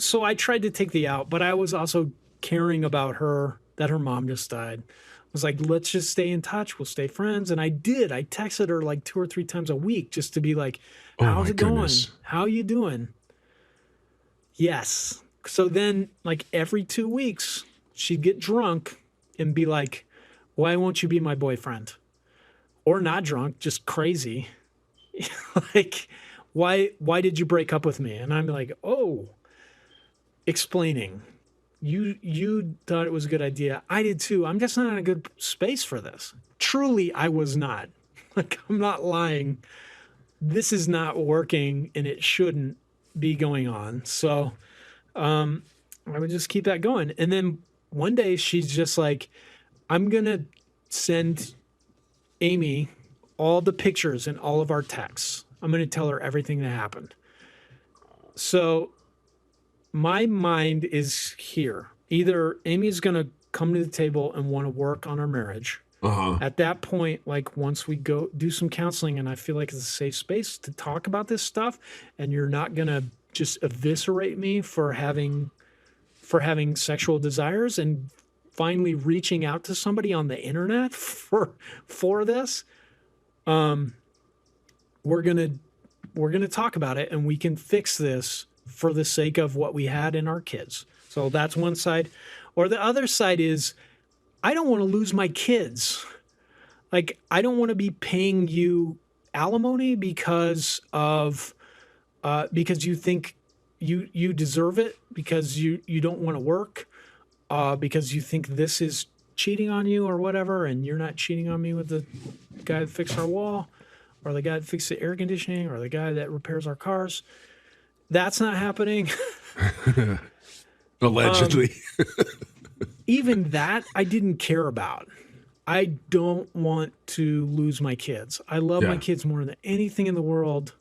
So I tried to take the out, but I was also caring about her, that her mom just died. I was like, let's just stay in touch. We'll stay friends. And I did. I texted her like 2 or 3 times a week just to be like, how's it going? How you doing? Yes. So then like every 2 weeks, she'd get drunk and be like, why won't you be my boyfriend? Or not drunk, just crazy. Like, why did you break up with me? And I'm like, oh, explaining. You thought it was a good idea. I did too. I'm just not in a good space for this. Truly, I was not. Like, I'm not lying. This is not working and it shouldn't be going on. So I would just keep that going. And then one day she's just like, I'm going to send Amy all the pictures and all of our texts. I'm going to tell her everything that happened. So my mind is here. Either Amy's going to come to the table and want to work on our marriage. At that point, like once we go do some counseling and I feel like it's a safe space to talk about this stuff and you're not going to just eviscerate me for having sexual desires and finally reaching out to somebody on the internet for this, we're going to talk about it and we can fix this for the sake of what we had in our kids. So that's one side. Or the other side is, I don't want to lose my kids. Like, I don't want to be paying you alimony because you think you deserve it, because you don't want to work, because you think this is cheating on you or whatever, and you're not cheating on me with the guy that fixed our wall, or the guy that fixed the air conditioning, or the guy that repairs our cars. That's not happening. Allegedly. Even that I didn't care about. I don't want to lose my kids. I love my kids more than anything in the world.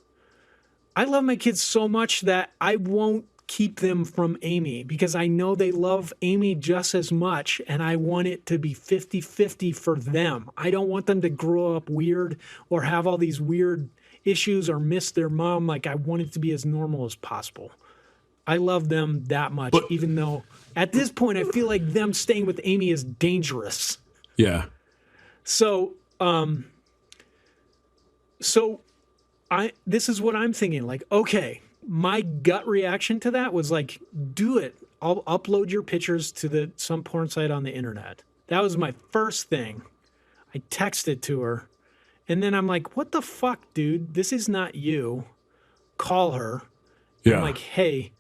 I love my kids so much that I won't keep them from Amy because I know they love Amy just as much, and I want it to be 50-50 for them. I don't want them to grow up weird or have all these weird issues or miss their mom. Like, I want it to be as normal as possible. I love them that much, even though at this point I feel like them staying with Amy is dangerous. Yeah. So this is what I'm thinking. Like, okay, my gut reaction to that was like, do it. I'll upload your pictures to some porn site on the internet. That was my first thing. I texted to her, and then I'm like, what the fuck, dude? This is not you. Call her. Yeah. I'm like, hey,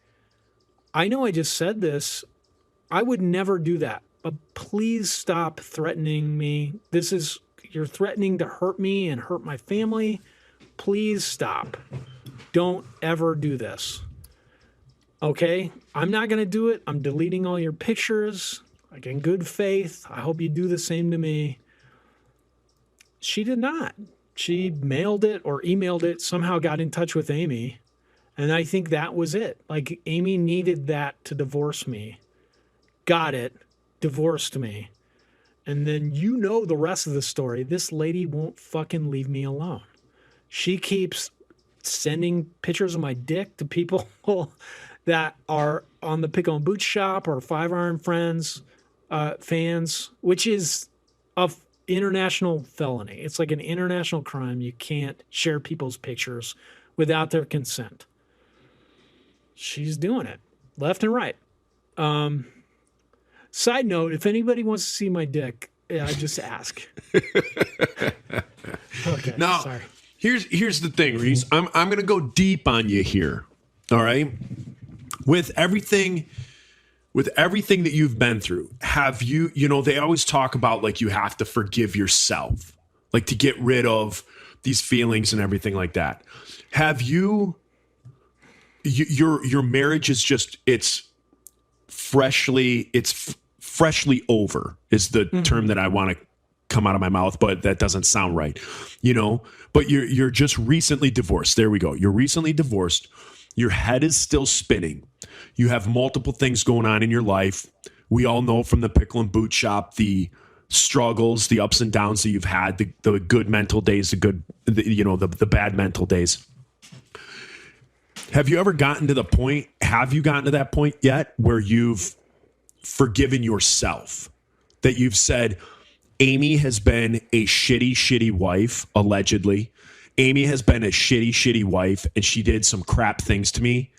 I know I just said this. I would never do that, but please stop threatening me. You're threatening to hurt me and hurt my family. Please stop. Don't ever do this. Okay? I'm not going to do it. I'm deleting all your pictures. Like, in good faith. I hope you do the same to me. She did not. She mailed it or emailed it, somehow got in touch with Amy. And I think that was it. Like, Amy needed that to divorce me. Got it. Divorced me. And then you know the rest of the story. This lady won't fucking leave me alone. She keeps sending pictures of my dick to people that are on the Pickle and Boot Shop or Five Iron Friends fans, which is a international felony. It's like an international crime. You can't share people's pictures without their consent. She's doing it left and right. Side note, if anybody wants to see my dick, just ask. Okay. Now, sorry. Here's the thing, Reese. I'm going to go deep on you here. All right. With everything that you've been through, have you they always talk about like you have to forgive yourself, like to get rid of these feelings and everything like that. Have you your marriage is just it's freshly over is the term that I want to come out of my mouth, but that doesn't sound right, but you're just recently divorced. There we go. You're recently divorced. Your head is still spinning. You have multiple things going on in your life. We all know from the Pickle and Boot Shop, the struggles, the ups and downs that you've had, the good mental days, the bad mental days. Have you ever gotten to the point, have you gotten to that point yet where you've forgiven yourself? That you've said, Amy has been a shitty, shitty wife, allegedly. Amy has been a shitty, shitty wife, and she did some crap things to me.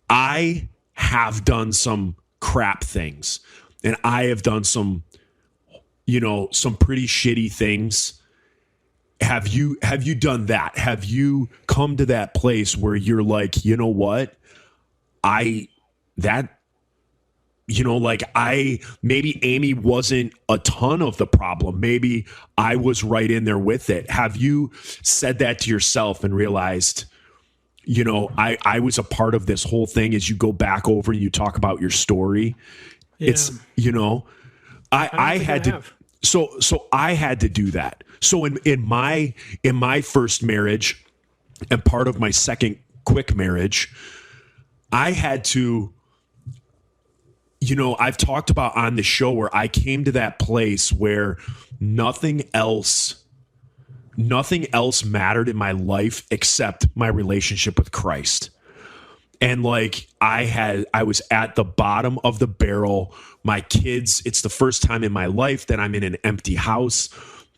I have done some crap things, and I have done some, some pretty shitty things. Have you done that? Have you come to that place where you're like, you know what? Maybe Amy wasn't a ton of the problem. Maybe I was right in there with it. Have you said that to yourself and realized, I was a part of this whole thing? As you go back over and you talk about your story, it's, I had to, so I had to do that. So in my first marriage and part of my second quick marriage, I had to, I've talked about on the show where I came to that place where nothing else mattered in my life except my relationship with Christ. And I was at the bottom of the barrel. My kids, it's the first time in my life that I'm in an empty house,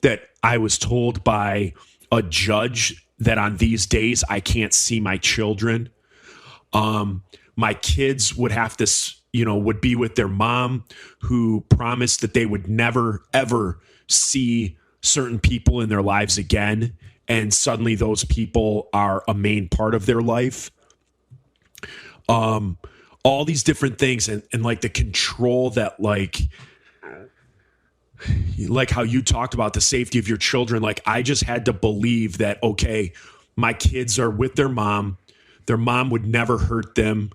that I was told by a judge that on these days I can't see my children. My kids would have to, would be with their mom, who promised that they would never, ever see certain people in their lives again. And suddenly those people are a main part of their life. All these different things and the control that like how you talked about the safety of your children. I just had to believe that, okay, my kids are with their mom would never hurt them.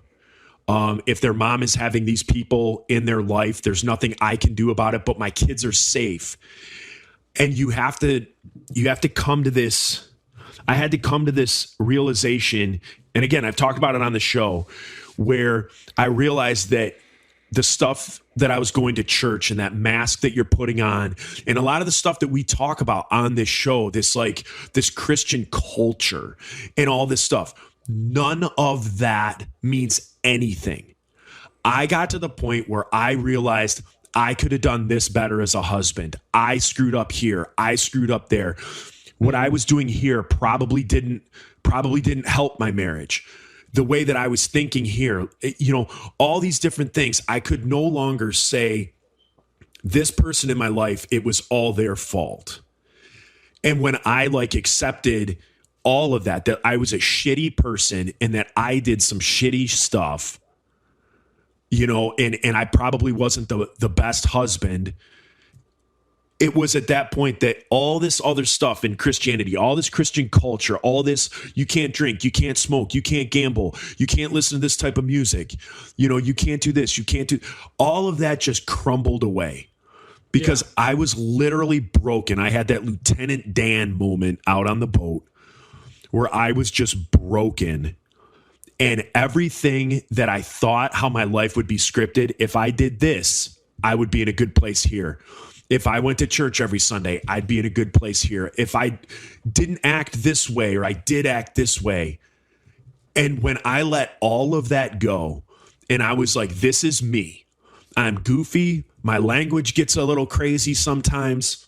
If their mom is having these people in their life, there's nothing I can do about it, but my kids are safe. And you have to come to this. I had to come to this realization. And again, I've talked about it on the show, where I realized that the stuff that I was going to church and that mask that you're putting on, and a lot of the stuff that we talk about on this show, this Christian culture and all this stuff, none of that means anything. I got to the point where I realized I could have done this better as a husband. I screwed up here. I screwed up there. What I was doing here probably didn't help my marriage. The way that I was thinking here, all these different things. I could no longer say this person in my life, it was all their fault. And when I accepted all of that I was a shitty person and that I did some shitty stuff, and I probably wasn't the best husband. It was at that point that all this other stuff in Christianity, all this Christian culture, all this, you can't drink, you can't smoke, you can't gamble, you can't listen to this type of music, you can't do this, you can't do, all of that just crumbled away because I was literally broken. I had that Lieutenant Dan moment out on the boat where I was just broken, and everything that I thought how my life would be scripted, if I did this, I would be in a good place here. If I went to church every Sunday, I'd be in a good place here. If I didn't act this way or I did act this way. And when I let all of that go and I was like, this is me. I'm goofy. My language gets a little crazy sometimes.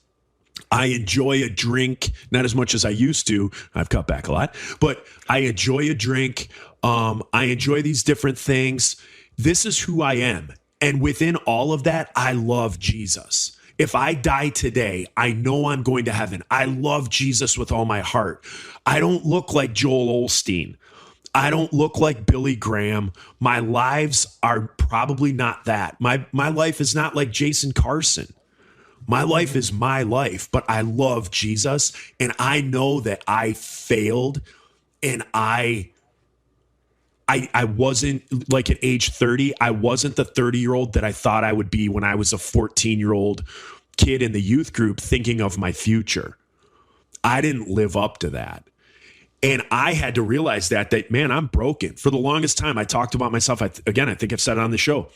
I enjoy a drink, not as much as I used to. I've cut back a lot, but I enjoy a drink. I enjoy these different things. This is who I am. And within all of that, I love Jesus. If I die today, I know I'm going to heaven. I love Jesus with all my heart. I don't look like Joel Osteen. I don't look like Billy Graham. My lives are probably not that. My life is not like Jason Carson. My life is my life, but I love Jesus, and I know that I failed, and I wasn't like at age 30. I wasn't the 30-year-old that I thought I would be when I was a 14-year-old kid in the youth group thinking of my future. I didn't live up to that. And I had to realize that, man, I'm broken. For the longest time, I talked about myself. I think I've said it on the show.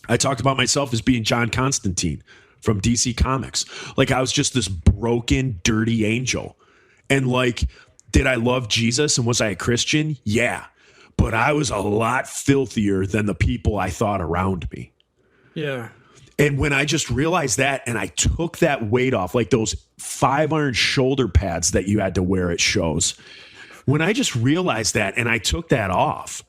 I talked about myself as being John Constantine from DC Comics. I was just this broken, dirty angel. And did I love Jesus and was I a Christian? Yeah. but I was a lot filthier than the people I thought around me. Yeah. And when I just realized that and I took that weight off, like those 5-iron shoulder pads that you had to wear at shows, when I just realized that and I took that off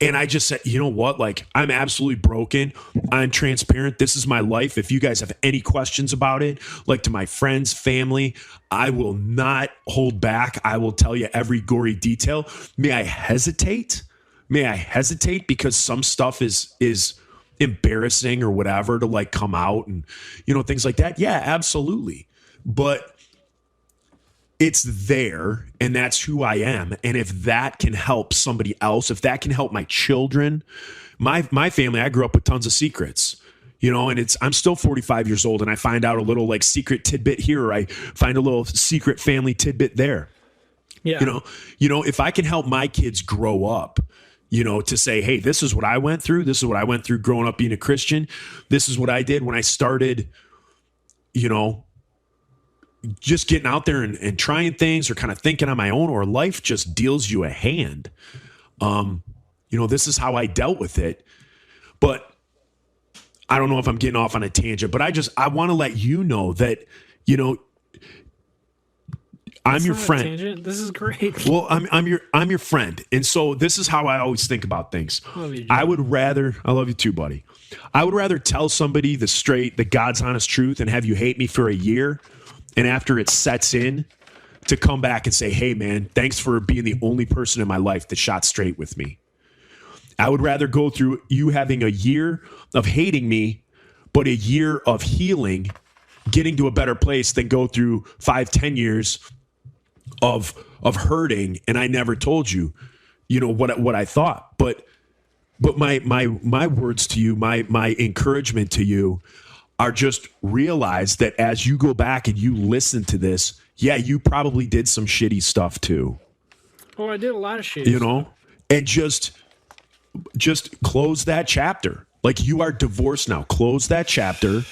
and I just said, you know what? Like, I'm absolutely broken. I'm transparent. This is my life. If you guys have any questions about it, like to my friends, family, I will not hold back. I will tell you every gory detail. May I hesitate? May I hesitate because some stuff is embarrassing or whatever to like come out and, you know, things like that. Yeah, absolutely. But it's there and that's who I am. And if that can help somebody else, if that can help my children, my family, I grew up with tons of secrets, you know, and I'm still 45 years old and I find out a little like secret tidbit here. Or I find a little secret family tidbit there. Yeah. You know, if I can help my kids grow up, you know, to say, hey, this is what I went through. This is what I went through growing up being a Christian. This is what I did when I started, you know, just getting out there and trying things or kind of thinking on my own, or life just deals you a hand. You know, this is how I dealt with it. But I don't know if I'm getting off on a tangent, but I want to let you know that, you know, I'm your friend. Tangent. This is great. Well, I'm your friend. And so this is how I always think about things. Love you, Jim. I love you too, buddy. I would rather tell somebody the God's honest truth and have you hate me for a year. And after it sets in, to come back and say, hey, man, thanks for being the only person in my life that shot straight with me. I would rather go through you having a year of hating me, but a year of healing, getting to a better place than go through 5-10 years of hurting. And I never told you, you know, what I thought. But my words to you, my encouragement to you are just realize that as you go back and you listen to this, yeah, you probably did some shitty stuff too. Oh, I did a lot of shit. You know, and just close that chapter. Like, you are divorced now. Close that chapter.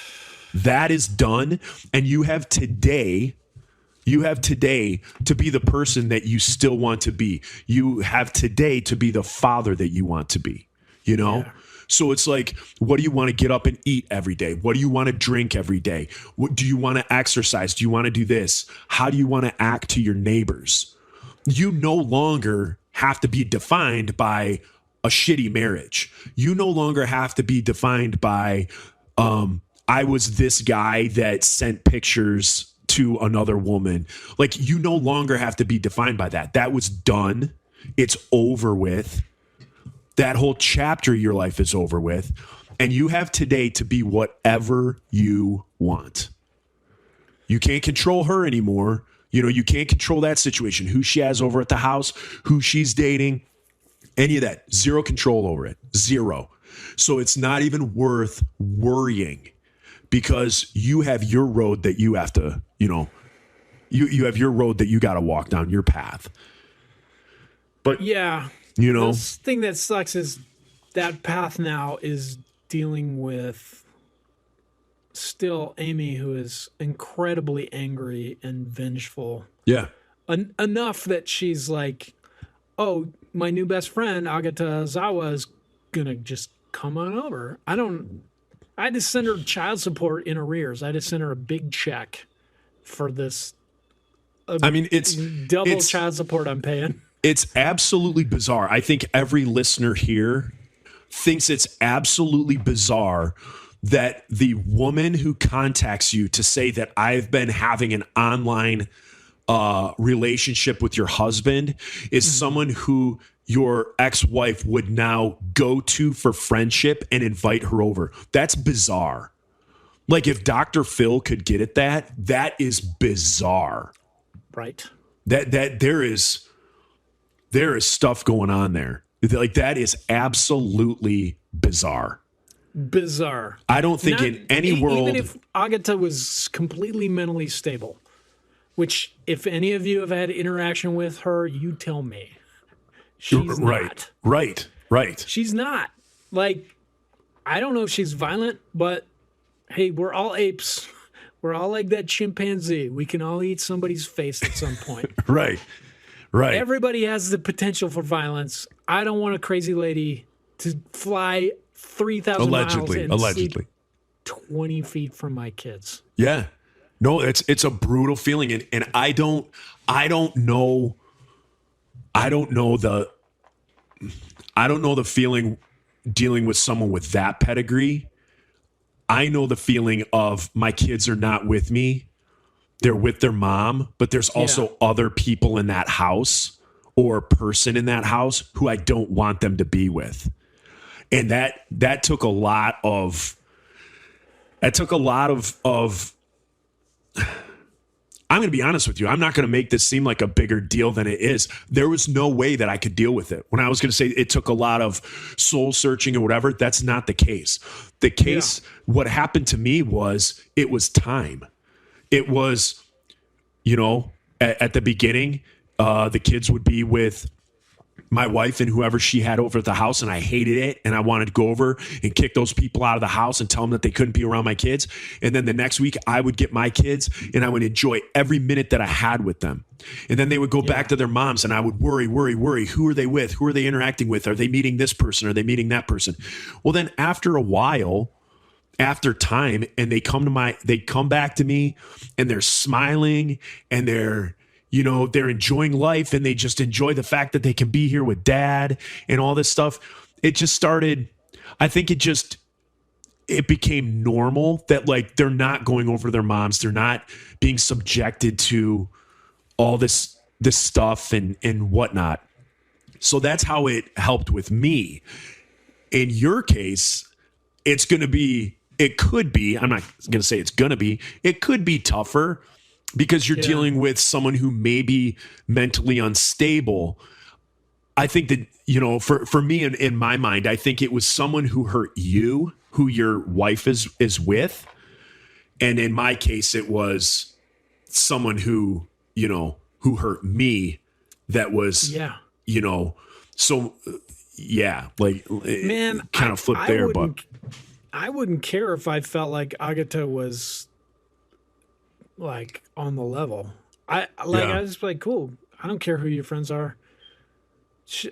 That is done. And you have today to be the person that you still want to be. You have today to be the father that you want to be, you know? Yeah. So it's like, what do you want to get up and eat every day? What do you want to drink every day? What do you want to exercise? Do you want to do this? How do you want to act to your neighbors? You no longer have to be defined by a shitty marriage. You no longer have to be defined by, I was this guy that sent pictures to another woman. Like, you no longer have to be defined by that. That was done. It's over with. That whole chapter of your life is over with. And you have today to be whatever you want. You can't control her anymore. You know, you can't control that situation, who she has over at the house, who she's dating, any of that. Zero control over it. Zero. So it's not even worth worrying, because you have your road that you have to, you know, you have your road that you got to walk down, your path. But yeah, you know, the thing that sucks is that path now is dealing with still Amy, who is incredibly angry and vengeful. Yeah. Enough that she's like, oh, my new best friend, Agata Zawa, is going to just come on over. I had to send her child support in arrears. I had to send her a big check for this. I mean, it's double child support I'm paying. It's absolutely bizarre. I think every listener here thinks it's absolutely bizarre that the woman who contacts you to say that I've been having an online relationship with your husband is someone who your ex-wife would now go to for friendship and invite her over. That's bizarre. Like, if Dr. Phil could get at that, that is bizarre. Right. That there is stuff going on there. Like, that is absolutely bizarre. Bizarre. I don't think in any world, even if Agata was completely mentally stable, which if any of you have had interaction with her, you tell me. She's not. Right. She's not. Like, I don't know if she's violent, but hey, we're all apes. We're all like that chimpanzee. We can all eat somebody's face at some point. Right. Right. Everybody has the potential for violence. I don't want a crazy lady to fly 3,000 miles and Allegedly. sleep 20 feet from my kids. Yeah. No, it's a brutal feeling. And I don't know the feeling dealing with someone with that pedigree. I know the feeling of my kids are not with me. They're with their mom, but there's also other people in that house or person in that house who I don't want them to be with. And that took a lot of I'm going to be honest with you. I'm not going to make this seem like a bigger deal than it is. There was no way that I could deal with it. When I was going to say it took a lot of soul searching or whatever, that's not the case. The case, what happened to me was it was time. It was, at the beginning, the kids would be with my wife and whoever she had over at the house, and I hated it, and I wanted to go over and kick those people out of the house and tell them that they couldn't be around my kids. And then the next week I would get my kids and I would enjoy every minute that I had with them. And then they would go back to their moms and I would worry. Who are they with? Who are they interacting with? Are they meeting this person? Are they meeting that person? Well, then after a while, after time, and they come back to me and they're smiling and they're enjoying life and they just enjoy the fact that they can be here with dad and all this stuff. It just started, I think it became normal that like they're not going over to their moms. They're not being subjected to all this stuff and whatnot. So that's how it helped with me. In your case, it could be, I'm not going to say it's going to be, it could be tougher because you're dealing with someone who may be mentally unstable. I think that, for me in my mind, I think it was someone who hurt you, who your wife is with. And in my case, it was someone who hurt me that was, so like, man, kind of flipped there, but I wouldn't care if I felt like Agatha was like on the level. I was like, cool. I don't care who your friends are.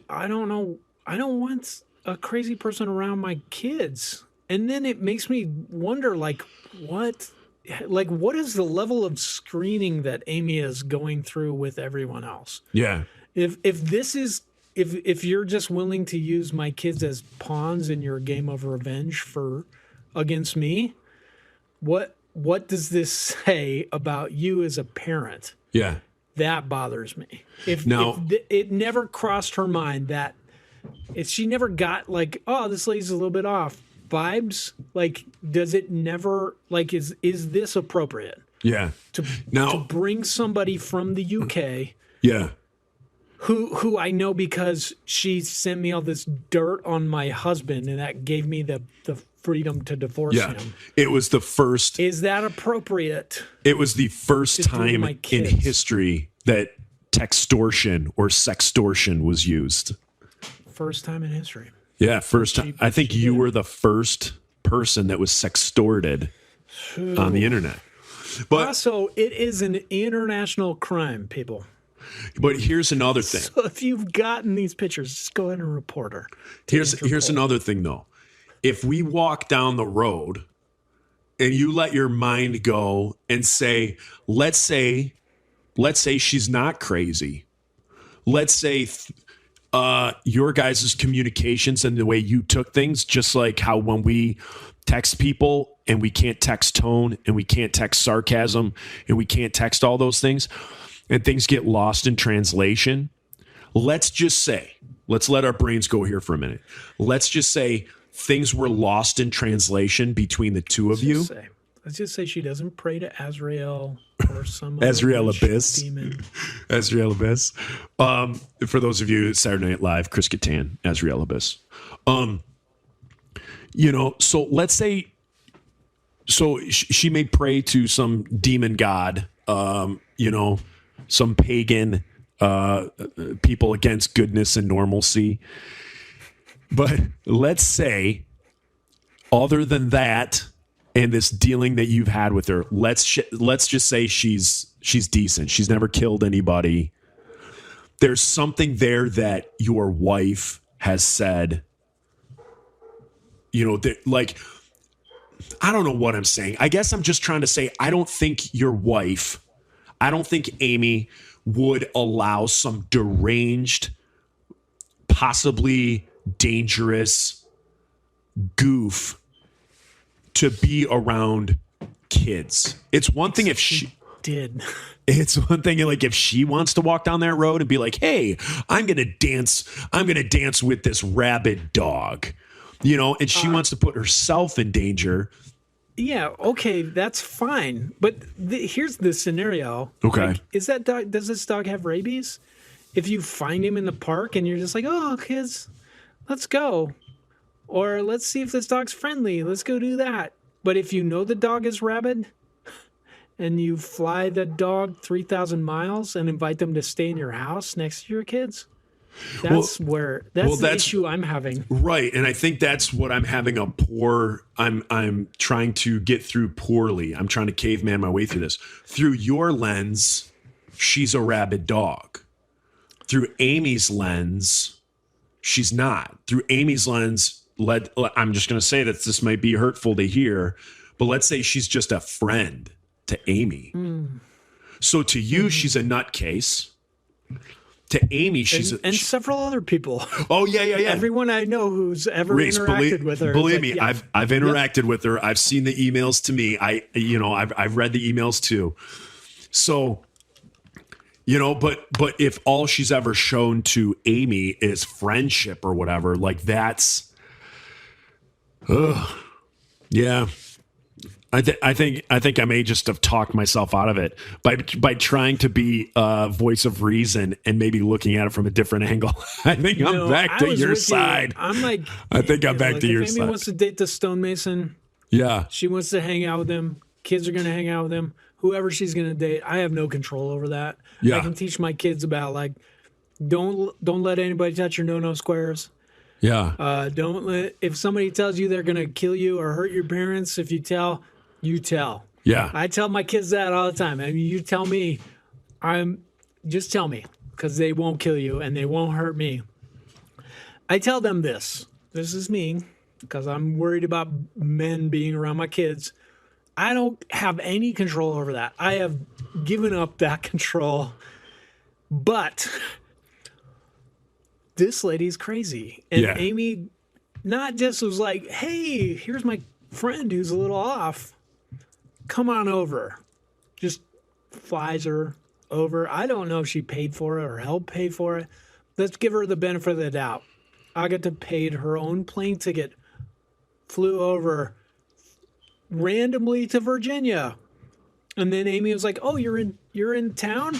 I don't know. I don't want a crazy person around my kids. And then it makes me wonder, what is the level of screening that Amy is going through with everyone else? Yeah. If you're just willing to use my kids as pawns in your game of revenge against me, what does this say about you as a parent? Yeah. That bothers me. If it never crossed her mind that if she never got like, oh, this lady's a little bit off vibes, like, does it never, like, is this appropriate? Yeah. To bring somebody from the UK. Yeah. Who I know because she sent me all this dirt on my husband and that gave me the freedom to divorce him. It was the first. Is that appropriate? It was the first time in history that textortion or sextortion was used. First time in history. Yeah, first time. I think you were the first person that was sextorted on the internet. But also, it is an international crime, people. But here's another thing. So if you've gotten these pictures, just go ahead and report her. Here's another thing, though. If we walk down the road and you let your mind go and say, let's say she's not crazy. Let's say your guys' communications and the way you took things, just like how when we text people and we can't text tone and we can't text sarcasm and we can't text all those things and things get lost in translation. Let's let our brains go here for a minute. Let's just say things were lost in translation between the two of you. Let's just say she doesn't pray to Azrael or some Azrael Abyss. Demon. Azrael Abyss. For those of you at Saturday Night Live, Chris Kattan, Azrael Abyss. So let's say, she may pray to some demon god, some pagan people against goodness and normalcy. But let's say, other than that, and this dealing that you've had with her, let's just say she's decent. She's never killed anybody. there's something there that your wife has said, that, like, I don't know what I'm saying. I guess I'm just trying to say, I don't think Amy would allow some deranged, possibly dangerous goof to be around kids. It's one thing if she did. It's one thing like if she wants to walk down that road and be like, "Hey, I'm going to dance with this rabid dog." And she wants to put herself in danger. Yeah, okay, that's fine. But here's the scenario. Okay. Like, does this dog have rabies? If you find him in the park and you're just like, "Oh, kids, let's go." Or let's see if this dog's friendly. Let's go do that. But if you know the dog is rabid and you fly the dog 3,000 miles and invite them to stay in your house next to your kids, that's the issue I'm having. Right. And I think that's what I'm having I'm trying to get through poorly. I'm trying to caveman my way through this. Through your lens, she's a rabid dog. Through Amy's lens, she's not. Through Amy's lens, I'm just going to say that this might be hurtful to hear, but let's say she's just a friend to Amy. So to you, she's a nutcase. To Amy, she's several other people. Oh yeah. Everyone I know who's ever interacted with her. Believe me, yeah. I've interacted with her. I've seen the emails to me. I've read the emails too. So, but if all she's ever shown to Amy is friendship or whatever, like that's, yeah. I think I may just have talked myself out of it by trying to be a voice of reason and maybe looking at it from a different angle. I think I'm back to your side. I'm like, I think I'm back to your side. If Amy wants to date the stonemason, yeah, she wants to hang out with him. Kids are going to hang out with him. Whoever she's going to date, I have no control over that. Yeah. I can teach my kids about like, don't let anybody touch your no squares. Yeah. Don't let, if somebody tells you they're going to kill you or hurt your parents, if you tell. Yeah. I tell my kids that all the time. I mean, you tell me, just tell me, because they won't kill you and they won't hurt me. I tell them this. This is me, because I'm worried about men being around my kids. I don't have any control over that. I have given up that control. But this lady's crazy. And Amy not just was like, "Hey, here's my friend who's a little off. Come on over." Just flies her over. I don't know if she paid for it or helped pay for it. Let's give her the benefit of the doubt. Agatha paid her own plane ticket, flew over randomly to Virginia. And then Amy was like, "Oh, you're in town?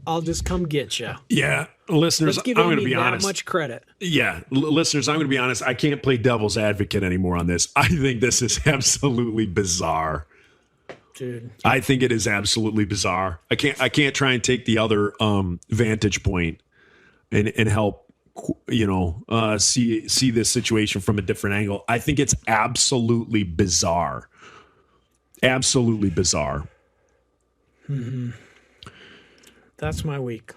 I'll just come get you." Yeah, listeners, I'm going to be honest. Much credit. Yeah, listeners, I'm going to be honest. I can't play devil's advocate anymore on this. I think this is absolutely bizarre. Dude, I think it is absolutely bizarre. I can't try and take the other vantage point and help see this situation from a different angle. I think it's absolutely bizarre. Absolutely bizarre. Mm-hmm. That's my week.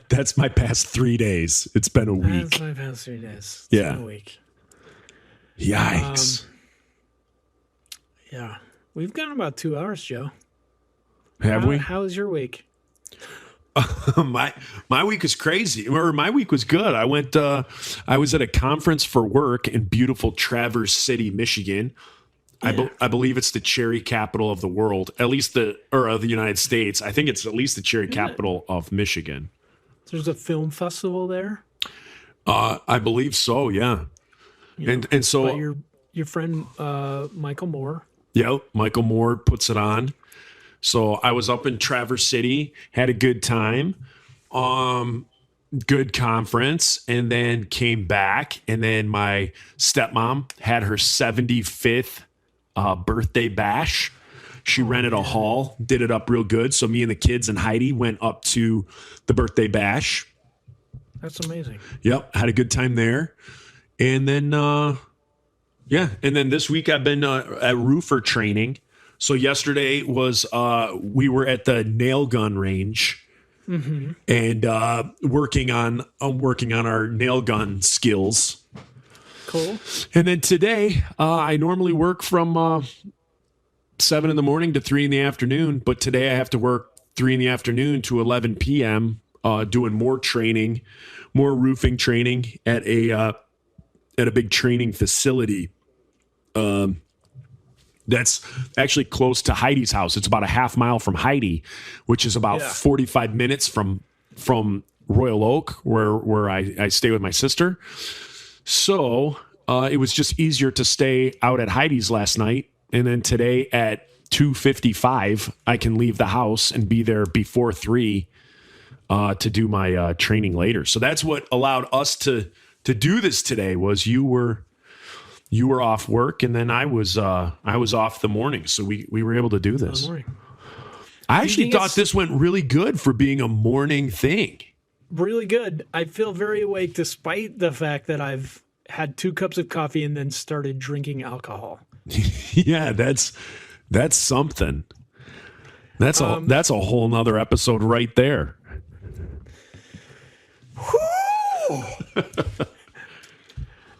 That's my past 3 days. It's been a week. That's my past 3 days. It's been a week. Yikes. Yeah. We've gone about 2 hours, Joe. Have we? How was your week? My week was crazy. Or my week was good. I was at a conference for work in beautiful Traverse City, Michigan. Yeah. I believe it's the cherry capital of the world, of the United States. I think it's at least the cherry capital of Michigan. There's a film festival there? I believe so, yeah. And so your friend Michael Moore. Yeah, Michael Moore puts it on. So I was up in Traverse City, had a good time, good conference, and then came back. And then my stepmom had her 75th birthday bash. She rented a hall, did it up real good. So me and the kids and Heidi went up to the birthday bash. That's amazing. Yep, had a good time there. And then, and then this week I've been at roofer training. So yesterday was we were at the nail gun range and working on our nail gun skills. Cool. And then today, I normally work from 7 in the morning to 3 in the afternoon, but today I have to work 3 in the afternoon to 11 p.m. Doing more training, more roofing training at a big training facility. That's actually close to Heidi's house. It's about a half mile from Heidi, which is about 45 minutes from Royal Oak, where I stay with my sister. So it was just easier to stay out at Heidi's last night. And then today at 2:55, I can leave the house and be there before 3 to do my training later. So that's what allowed us to do this today. Was you were off work, and then I was off the morning, so we were able to do this. I actually thought this went really good for being a morning thing. Really good. I feel very awake despite the fact that I've had 2 cups of coffee and then started drinking alcohol. Yeah, that's something. That's a whole nother episode right there.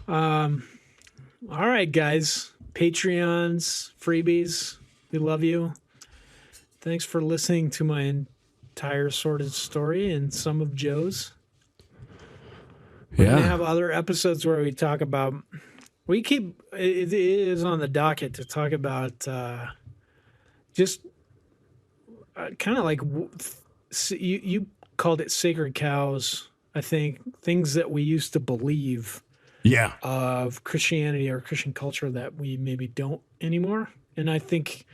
All right, guys. Patreons, freebies, we love you. Thanks for listening to my entire sordid story and some of Joe's. We're going to have other episodes where we talk about... It is on the docket to talk about just kind of like... You called it sacred cows, I think. Things that we used to believe... of Christianity or Christian culture that we maybe don't anymore. And I think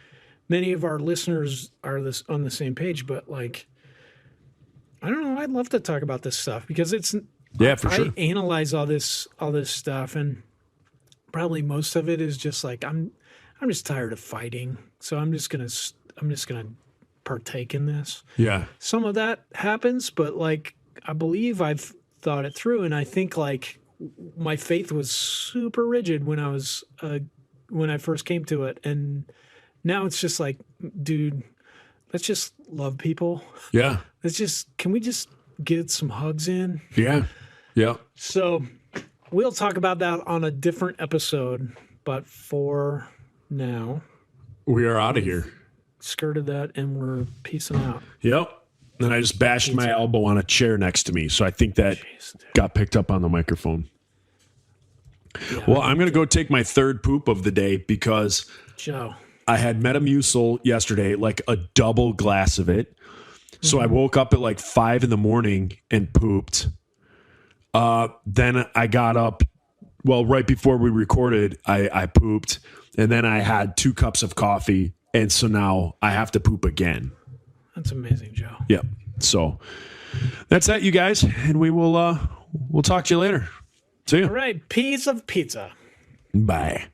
many of our listeners are on the same page, but like, I don't know. I'd love to talk about this stuff because it's, for sure. I analyze all this stuff, and probably most of it is just like, I'm just tired of fighting. So I'm just going to partake in this. Yeah. Some of that happens, but like, I believe I've thought it through. And I think like, my faith was super rigid when I first came to it, and now it's just like, dude, let's just love people. Yeah. Can we just get some hugs in? Yeah. Yeah. So we'll talk about that on a different episode, but for now, we are out of here. Skirted that, and we're peacing out. Yep. And I just bashed my elbow on a chair next to me. So I think that got picked up on the microphone. Yeah, well, I'm going to go take my third poop of the day because Joe, I had Metamucil yesterday, like a double glass of it. So I woke up at like 5 in the morning and pooped. Then I got up, right before we recorded, I pooped. And then I had 2 cups of coffee. And so now I have to poop again. That's amazing, Joe. Yep. So that's that, you guys, and we'll talk to you later. See you. All right, piece of pizza. Bye.